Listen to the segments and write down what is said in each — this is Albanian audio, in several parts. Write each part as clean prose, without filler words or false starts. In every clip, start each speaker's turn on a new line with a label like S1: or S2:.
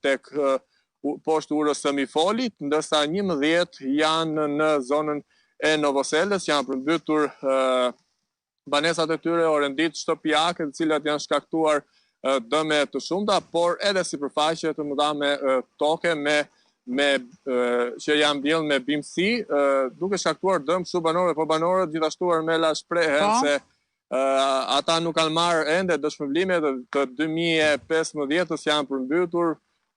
S1: tek poshtë urës së Mifolit, ndërsa 11 janë në zonën e Novoselës, që janë përmbytur banesat e tyre o rendit shtëpiake, të cilat janë shkaktuar dëme të shumta, por edhe sipërfaqe të mëdha me toke që janë mbjellë me bimësi, duke shkaktuar dëm shumë banorëve, po banorët gjithashtu Armela shprehen se ata nuk kanë marrë ende dëshpërblimet të 2015-ës janë përmbytur,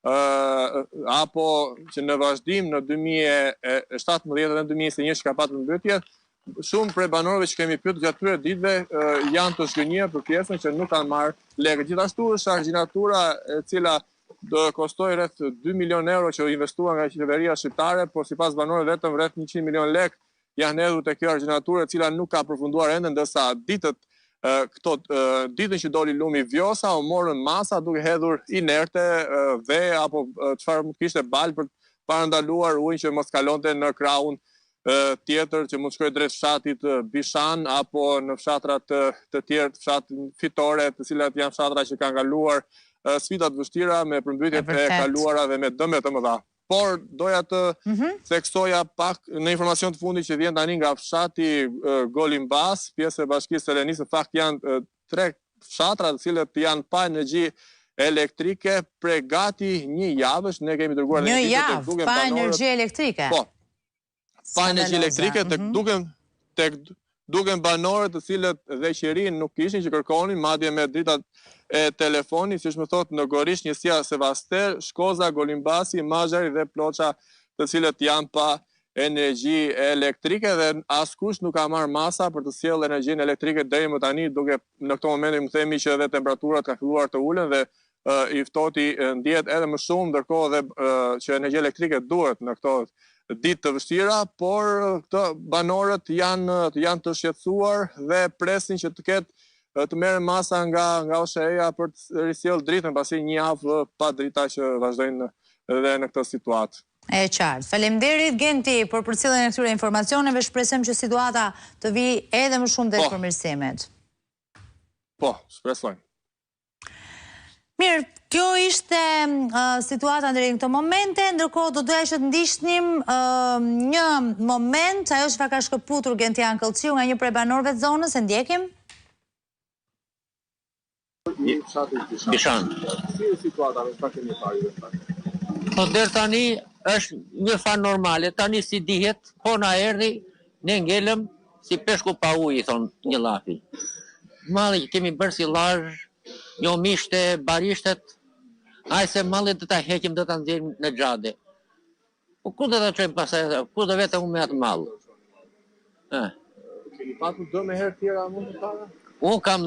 S1: apo që në vazhdim në 2017 dhe 2021 që ka patur përmbytje. Shumë prej banorëve që kemi pyetur gjatë këtyre ditëve janë të zgënjur për pjesën që nuk kanë marrë lekë. Gjithashtu është argjinatura e cila do kostoj rreth 2 milion euro që u investua nga qeveria shqiptare, por sipas banorëve vetëm rreth 100 milion lekë janë hedhur te kjo argjinaturë e cila nuk ka përfunduar ende, ndërsa ditën që doli lumi vjosa u morën masa duke hedhur inerte, ve apo çfarë mund të kishte bal për parandaluar ujin që mos kalonte në krahun tjetër që mund shkoj drejt fshatit Bishan apo në fshatrat të tjerë, fshatin Fitore, të cilat janë fshatra që kanë kaluar sfida të vështira me përmbytjet e kaluara dhe me dëme të mëdha. Por doja të theksoja pak në informacion të fundit që vjen tani nga fshati Golimbas, pjesë e bashkisë së Lenisë, në fakt janë 3 fshatra të cilët janë pa energji elektrike prej gati 1 javësh. Ne kemi dërguar
S2: një javë pa energji elektrike.
S1: Po. Pa energji elektrike, tek duken banorët të cilët dhe qerin nuk kishin që kërkonin, madje me dritat e telefonit, si më thot në Gorish, njësia Sevaster, Shkoza, Golimbasi, Mazhari dhe Ploça, të cilët janë pa energji elektrike dhe askush nuk ka marrë masa për të sjellë energjinë elektrike deri më tani, duke në këto momente më themi që edhe temperaturat ka filluar të ulen dhe i ftohti ndihet edhe më shumë, ndërkohë dhe që energji elektrike duhet në këto ditë të vështira, por këto banorët janë të shqetësuar dhe presin që të merren masa nga OSHE-ja për të risjellë dritën pasi 1 javë pa drita që vazhdojnë edhe në këtë situatë.
S2: E qartë. Faleminderit Genti për përcjelljen e këtyre informacioneve. Shpresojmë që situata të vijë edhe më shumë drejt përmirësimit.
S1: Po, shpresojmë.
S2: Mirë, kjo ishte situata deri në këto momente, ndërkohë do doja që të ndiqnim një moment, ajo që ka shkëputur Gentian Këllçiu nga një prej banorëve të zonës, e ndjekim?
S3: Bishan.
S1: Si është situata me çfarë kemi parë?
S3: Po deri tani është një fa normale, tani si dihet, kona erdhi, ne ngelëm si peshku pa ujë, thon një llafi. Malli që kemi bërë si llazh, një mishte, barishtet, aj se mallit dhe ta heqim dhe ta nxjerrim në xhade. Po ku dhe ta qojmë pasaj, ku dhe vetëm me atë mall?
S1: Keni patur dëme herë tjera mund të para?
S3: Unë kam